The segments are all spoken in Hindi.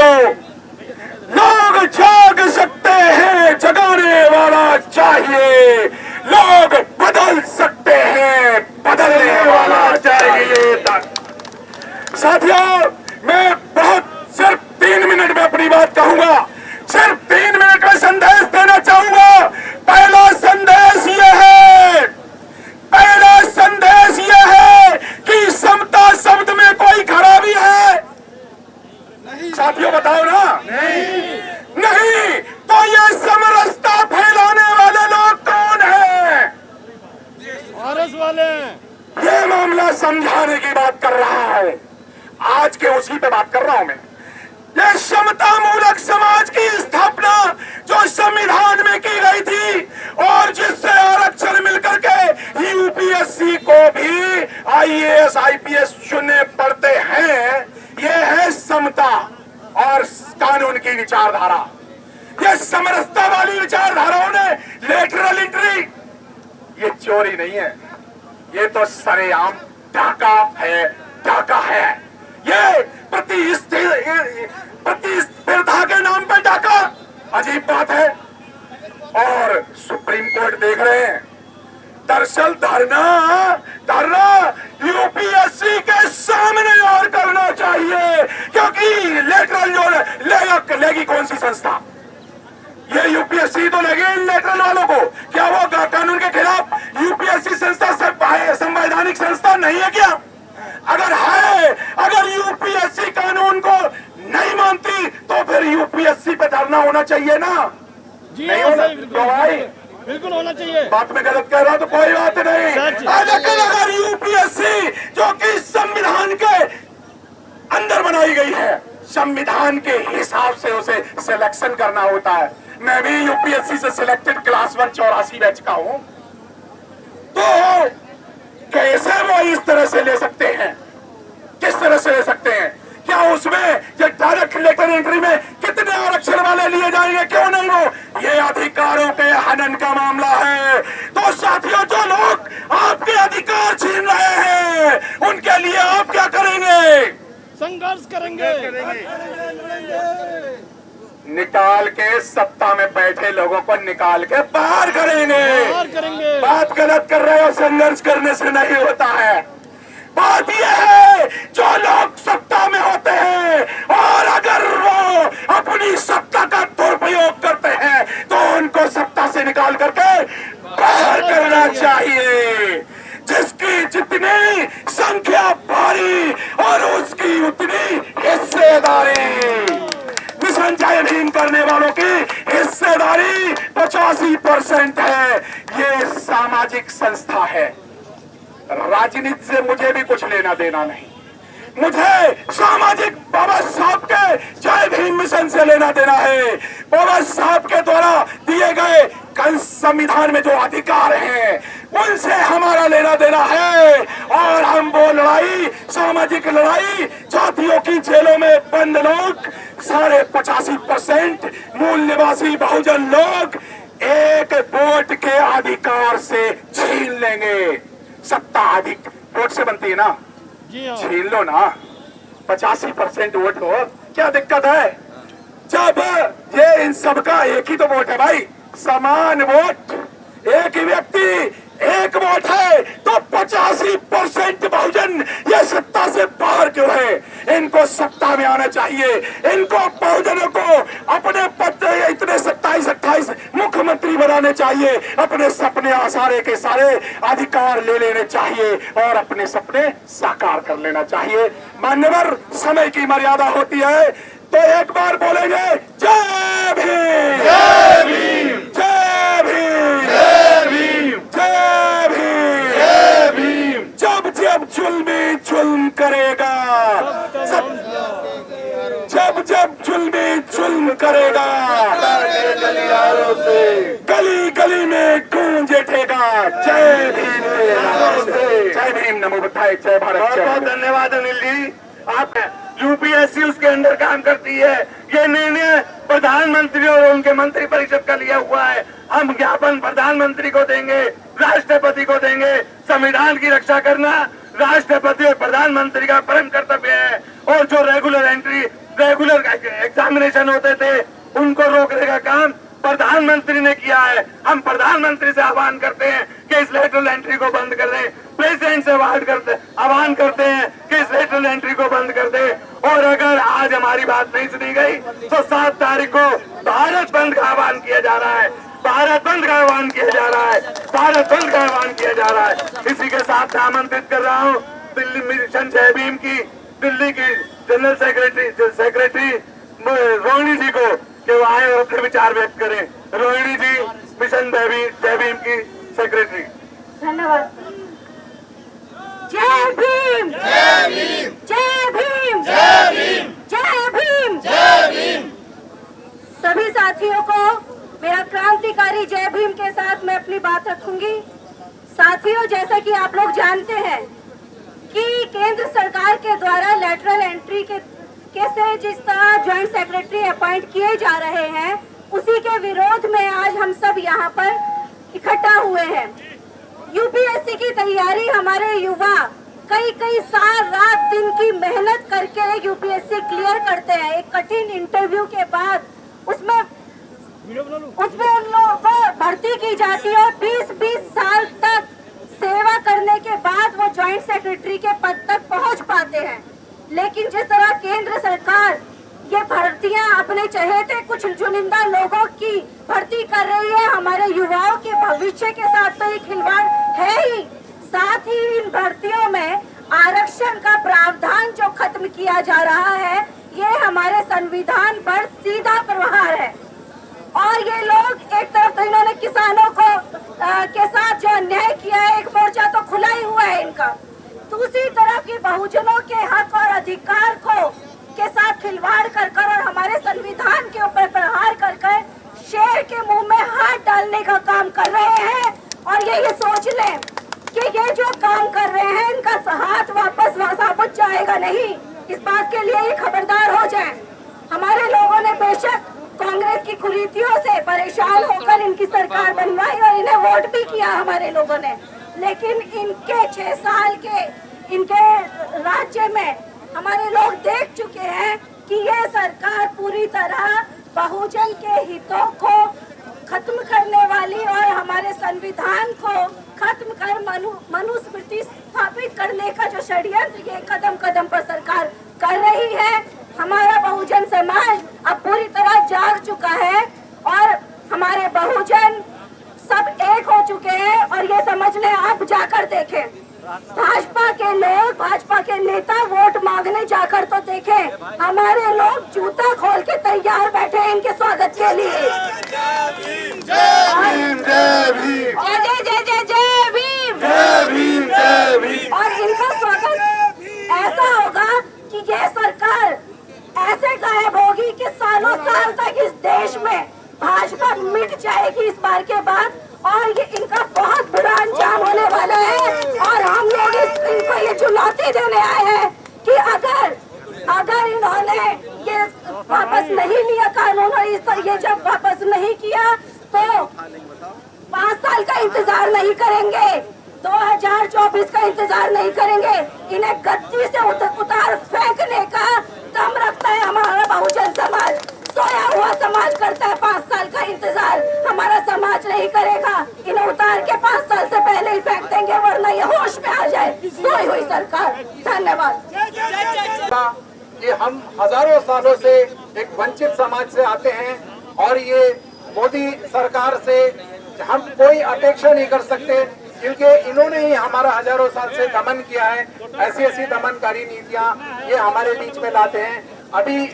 साथियों, लोग जाग सकते हैं, जगाने वाला चाहिए। लोग बदल सकते हैं, बदलने वाला चाहिए। साथियों, मैं सिर्फ 3 मिनट में अपनी बात कहूंगा, सिर्फ 3 मिनट में संदेश देना चाहूंगा। पहला संदेश यह है कि समता शब्द में कोई खराबी है? नहीं। साथियों बताओ ना। नहीं तो ये समरसता फैलाने वाले लोग कौन हैं? आरएस वाले। ये मामला समझाने की बात कर रहा है, आज के उसी पे बात कर रहा हूं मैं। ये समता मूलक समाज की स्थापना जो संविधान में की गई थी और जिससे आरक्षण मिलकर के यूपीएससी को भी आईएएस आईपीएस चुनने पड़ते हैं, ये है समता और कानून की विचारधारा। ये समरसता वाली विचारधाराओं ने लेटरल एंट्री, ये चोरी नहीं है, ये तो सरेआम डाका है, डाका है। ये प्रतिस्पर्धा के नाम पे डाका, अजीब बात है। और सुप्रीम कोर्ट देख रहे हैं। दरअसल धरना यूपीएससी के सामने और करना चाहिए, क्योंकि लेटरल जो लेगी कौन सी संस्था? ये यूपीएससी तो लेगी इन लेटरल वालों को। क्या वो कानून के खिलाफ यूपीएससी संस्था संवैधानिक संस्था नहीं है क्या? अगर है, अगर यूपीएससी कानून को नहीं मानती तो फिर यूपीएससी पे धरना होना चाहिए ना? जी नहीं होना तो भाई बिल्कुल होना चाहिए। बात में गलत कह रहा तो कोई बात नहीं। लेकिन अगर यूपीएससी जो कि संविधान के अंदर बनाई गई है, संविधान के हिसाब से उसे सिलेक्शन करना होता है। मैं भी यूपीएससी से सिलेक्टेड क्लास 1 84 बैच का हूं, तो कैसे वो इस तरह से ले सकते हैं? किस तरह से ले सकते हैं? क्या उसमें ये डायरेक्ट लेटर एंट्री में कितने आरक्षण वाले लिए जाएंगे? क्यों नहीं? वो ये अधिकारों के हनन का मामला है। तो साथियों, जो लोग आपके अधिकार छीन रहे हैं उनके लिए आप क्या करेंगे? संघर्ष करेंगे। निकाल के सत्ता में बैठे लोगों को निकाल के बाहर करेंगे। बात गलत कर रहे हो, संघर्ष करने से नहीं होता है। बात यह है, जो लोग सत्ता में होते हैं और अगर वो अपनी सत्ता का दुरुपयोग करते हैं तो उनको सत्ता से निकाल करके बाहर करना चाहिए। जिसकी जितनी संख्या भारी और उसकी उतनी हिस्सेदारी। मिशन जय भीम करने वालों की हिस्सेदारी 85% है। ये सामाजिक संस्था है। राजनीति से मुझे भी कुछ लेना देना नहीं। मुझे सामाजिक बाबा साहब के जय भीम मिशन से लेना देना है। बाबा साहब के द्वारा दिए गए संविधान में जो अधिकार हैं उनसे हमारा लेना देना है। और हम वो लड़ाई, सामाजिक लड़ाई, जातियों की जेलों में बंद लोग 85% मूल निवासी बहुजन लोग एक वोट के अधिकार से छीन लेंगे। सत्ता अधिक वोट से बनती है ना? छीन लो ना, 85% वोट हो, क्या दिक्कत है? जब ये इन सबका एक ही तो वोट है भाई, समान वोट, एक ही व्यक्ति एक वोट है, तो 85% बहुजन ये सत्ता से बाहर क्यों है? इनको सत्ता में आना चाहिए। इनको बहुजनों को अपने पद इतने 27-28 मुख्यमंत्री बनाने चाहिए। अपने सपने सारे के सारे अधिकार ले लेने चाहिए और अपने सपने साकार कर लेना चाहिए। मान्यवर, समय की मर्यादा होती है, तो एक बार बोलेंगे जय भीम, जय भीम, जय भीम, जय भीम, जय भीम, जय भीम। जब जब जुल्मी जुल्म करेगा, जब जब जुल्मी जुल्म करेगा, गली गली में गूंज उठेगा जय भीम, जय भीम, नमो बुद्धाय, जय भारत। बहुत बहुत धन्यवाद अनिल जी। आप यूपीएससी उसके अंदर काम करती है। ये निर्णय प्रधानमंत्री और उनके मंत्री परिषद का लिया हुआ है। हम ज्ञापन प्रधानमंत्री को देंगे, राष्ट्रपति को देंगे। संविधान की रक्षा करना राष्ट्रपति और प्रधानमंत्री का परम कर्तव्य है। और जो रेगुलर एंट्री रेगुलर एग्जामिनेशन होते थे उनको रोकने का काम प्रधानमंत्री ने किया है। हम प्रधानमंत्री से आह्वान करते हैं कि इस लेटरल एंट्री को बंद कर दें। प्रेसिडेंट से आह्वान करते हैं कि इस लेटरल एंट्री को बंद कर दे। और अगर आज हमारी बात नहीं सुनी गई तो 7 तारीख को भारत बंद का आह्वान किया जा रहा है। भारत बंद का आह्वान किया जा रहा है। भारत बंद का आह्वान किया जा रहा है। इसी के साथ मैं आमंत्रित कर रहा हूँ दिल्ली मिशन जय भीम की दिल्ली की जनरल सेक्रेटरी रोहिणी जी को कि वो आए और अपने विचार व्यक्त करें। रोहिणी जी, मिशन जय भीम की सेक्रेटरी। धन्यवाद। जय भीम, जय भीम, जय भीम, जय भीम, जय भीम, जय भीम। सभी साथियों को मेरा क्रांतिकारी जय भीम के साथ मैं अपनी बात रखूंगी। साथियों, जैसा कि आप लोग जानते हैं कि केंद्र सरकार के द्वारा लेटरल एंट्री के से जिस तरह ज्वाइंट सेक्रेटरी अपॉइंट किए जा रहे हैं, उसी के विरोध में आज हम सब यहाँ पर इकट्ठा हुए हैं। यूपीएससी की तैयारी हमारे युवा कई साल रात दिन की मेहनत करके यूपीएससी क्लियर करते हैं। एक कठिन इंटरव्यू के बाद उसमें उन लोगों को भर्ती की जाती है और 20-20 साल तक सेवा करने के बाद वो ज्वाइंट सेक्रेटरी के पद तक पहुंच पाते हैं। लेकिन जिस तरह केंद्र सरकार ये भर्तियां अपने चहेते कुछ चुनिंदा लोगों की भर्ती कर रही है, हमारे युवाओं के भविष्य के साथ तो ये खिलवाड़ है ही। साथ ही इन भर्तियों में आरक्षण का प्रावधान जो खत्म किया जा रहा है, ये हमारे संविधान पर सीधा प्रहार है। और ये लोग एक तरफ तो इन्होंने किसानों को के साथ जो अन्याय किया है, एक मोर्चा तो खुला ही हुआ है इनका, दूसरी तरफ ये बहुजनों के हक और अधिकार को के साथ खिलवाड़ कर और हमारे संविधान के ऊपर प्रहार कर शेर के मुंह में हाथ डालने का काम कर रहे हैं। और ये सोच लें कि ये जो काम कर रहे हैं इनका हाथ वापस साबुत जाएगा नहीं। इस बात के लिए ये खबरदार हो जाएं। हमारे लोगों ने बेशक कांग्रेस की कुरीतियों से परेशान होकर इनकी सरकार बनवाई और इन्हें वोट भी किया हमारे लोगों ने, लेकिन इनके 6 साल के इनके राज्य में हमारे लोग देख चुके हैं कि ये सरकार पूरी तरह बहुजन के हितों को खत्म करने वाली और हमारे संविधान को खत्म कर मनुस्मृति स्थापित करने का जो षड्यंत्र ये कदम कदम पर सरकार कर रही है। हमारा बहुजन समाज अब पूरी तरह जाग चुका है और हमारे बहुजन सब एक हो चुके हैं। और ये समझ लें, आप जाकर देखें, भाजपा के लोग, भाजपा के नेता वोट मांगने जाकर तो देखें, हमारे लोग जूता खोल के तैयार बैठे हैं इनके स्वागत के लिए। जय भीम, जय भीम, जय भीम, जय जय जय जय भीम, जय भीम, जय भीम। और इनका स्वागत ऐसा होगा कि यह सरकार ऐसे गायब होगी कि सालों साल तक इस देश में भाजपा मिट जाएगी इस बार के बाद। और ये इनका बहुत बुरा अंजाम होने वाला है। और हम लोग इनको ये चुनौती देने आए हैं कि अगर इन्होंने ये वापस नहीं लिया कानून और ये जब वापस नहीं किया तो 5 साल का इंतजार नहीं करेंगे, 2024 का इंतजार नहीं करेंगे। इन्हें गद्दी से उतार फेंकने का दम रखता है हमारा बहुजन समाज। सोया हुआ समाज करता है 5 साल का इंतजार, हमारा समाज नहीं करेगा। इन्हें उतार के 5 साल से पहले ही फेंक देंगे, वरना ये होश में आ जाए सोई हुई सरकार। धन्यवाद। कि हम हजारों सालों से एक वंचित समाज से आते हैं और ये मोदी सरकार से हम कोई अपेक्षा नहीं कर सकते, क्योंकि इन्होंने ही हमारा हजारों साल से दमन किया है। ऐसी दमनकारी नीतियां ये हमारे बीच में लाते हैं। अभी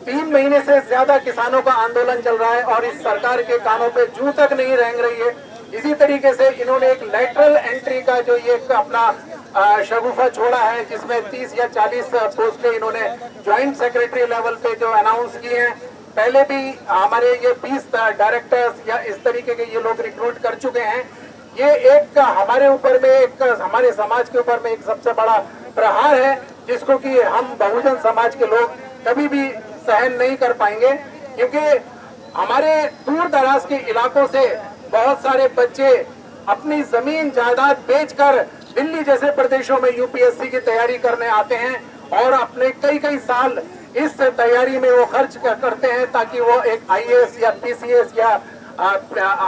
3 महीने से ज्यादा किसानों का आंदोलन चल रहा है और इस सरकार के कानों पे जूं तक नहीं रेंग रही है। इसी तरीके से इन्होंने एक लेटरल एंट्री का जो ये अपना शगुफा छोड़ा है, जिसमें 30 या 40 पोस्टें इन्होंने ज्वाइंट सेक्रेटरी लेवल पे जो अनाउंस की हैं। पहले भी हमारे ये 20 डायरेक्टर्स या इस तरीके के ये लोग रिक्रूट कर चुके हैं। ये एक हमारे ऊपर में, एक हमारे समाज के ऊपर में एक सबसे बड़ा प्रहार है, जिसको कि हम बहुजन समाज के लोग कभी भी सहन नहीं कर पाएंगे। क्योंकि हमारे दूर दराज के इलाकों से बहुत सारे बच्चे अपनी जमीन जायदाद बेचकर दिल्ली जैसे प्रदेशों में यूपीएससी की तैयारी करने आते हैं और अपने कई साल इस तैयारी में वो खर्च करते हैं ताकि वो एक IAS या PCS या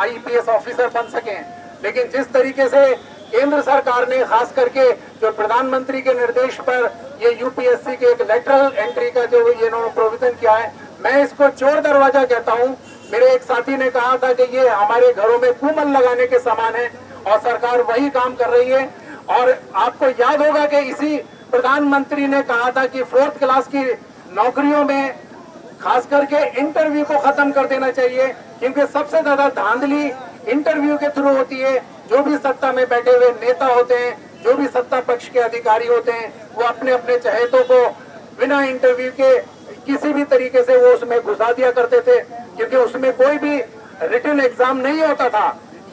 IPS ऑफिसर बन सकें। लेकिन जिस तरीके से केंद्र सरकार ने खास करके जो प्रधानमंत्री के निर्देश पर ये UPSC के एक लेटरल एंट्री का जो ये इन्होंने प्रोविजन किया है, मैं इसको चोर दरवाजा कहता हूँ। मेरे एक साथी ने कहा था कि ये हमारे घरों में कुमल लगाने के समान है और सरकार वही काम कर रही है। और आपको याद होगा कि इसी प्रधानमंत्री ने कहा था कि 4th क्लास की नौकरियों में खास करके इंटरव्यू को खत्म कर देना चाहिए, क्योंकि सबसे ज्यादा धांधली इंटरव्यू के थ्रू होती है। जो भी सत्ता में बैठे हुए नेता होते हैं, जो भी सत्ता पक्ष के अधिकारी होते हैं, वो अपने अपने चहेतों को बिना इंटरव्यू के किसी भी तरीके से वो उसमें घुसा दिया करते थे, क्योंकि उसमें कोई भी रिटन एग्जाम नहीं होता था।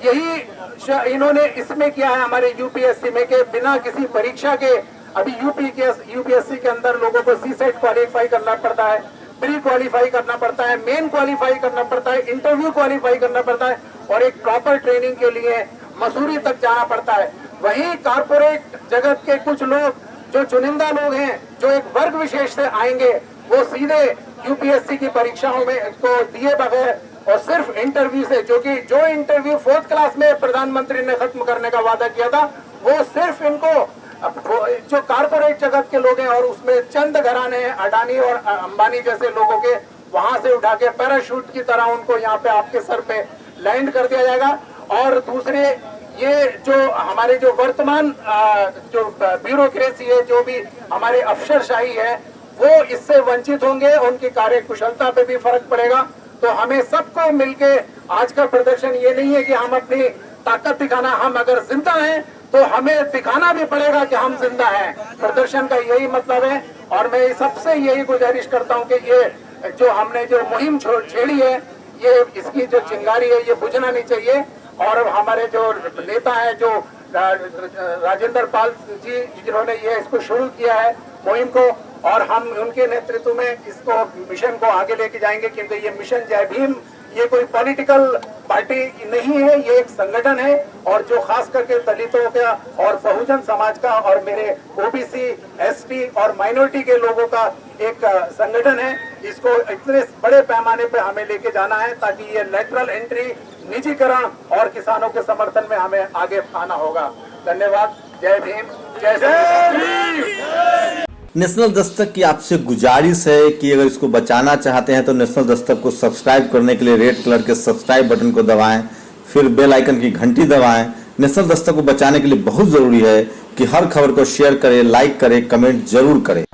यही इन्होंने इसमें किया है हमारे UPSC में के बिना किसी परीक्षा के अभी UPSC के अंदर लोगों को CSET क्वालिफाई करना पड़ता है, प्री क्वालिफाई करना पड़ता है, मेन क्वालिफाई करना पड़ता है, इंटरव्यू क्वालिफाई करना पड़ता है और एक प्रॉपर ट्रेनिंग के लिए मसूरी तक जाना पड़ता है। वहीं कारपोरेट जगत के कुछ लोग जो चुनिंदा लोग हैं, जो एक वर्ग विशेष से आएंगे, वो सीधे UPSC की परीक्षाओं में को दिए बगैर और सिर्फ इंटरव्यू से, जो इंटरव्यू 4th क्लास में प्रधानमंत्री ने खत्म करने का वादा किया था, वो सिर्फ इनको जो कारपोरेट जगत के लोग हैं और उसमें चंद घराने हैं, अडानी और अंबानी जैसे लोगों के, वहां से उठा के पैराशूट की तरह उनको यहाँ पे आपके सर पे लैंड कर दिया जाएगा। और दूसरे ये जो हमारे जो वर्तमान जो ब्यूरोक्रेसी है, जो भी हमारे अफसरशाही है, वो इससे वंचित होंगे, उनकी कार्यकुशलता पे भी फर्क पड़ेगा। तो हमें सबको मिलके आज का प्रदर्शन ये नहीं है कि हम अपनी ताकत दिखाना, हम अगर जिंदा हैं तो हमें दिखाना भी पड़ेगा कि हम जिंदा हैं। प्रदर्शन का यही मतलब है। और मैं सबसे यही गुजारिश करता हूं कि ये जो हमने जो मुहिम छेड़ी है, ये इसकी जो चिंगारी है ये बुझना नहीं चाहिए। और हमारे जो नेता है, जो राजेंद्र पाल जी, जिन्होंने ये इसको शुरू किया है मुहिम को, और हम उनके नेतृत्व में इसको मिशन को आगे लेके जाएंगे, क्योंकि ये मिशन जय भीम ये कोई पॉलिटिकल पार्टी नहीं है, ये एक संगठन है। और जो खास करके दलितों का और बहुजन समाज का और मेरे OBC, ST और माइनॉरिटी के लोगों का एक संगठन है। इसको इतने बड़े पैमाने पर हमें लेके जाना है ताकि ये लेटरल एंट्री, निजीकरण और किसानों के समर्थन में हमें आगे आना होगा। धन्यवाद। जय भीम, जय भीम। नेशनल दस्तक की आपसे गुजारिश है कि अगर इसको बचाना चाहते हैं तो नेशनल दस्तक को सब्सक्राइब करने के लिए रेड कलर के सब्सक्राइब बटन को दबाएं, फिर बेल आइकन की घंटी दबाएं। नेशनल दस्तक को बचाने के लिए बहुत ज़रूरी है कि हर खबर को शेयर करें, लाइक करें, कमेंट जरूर करें।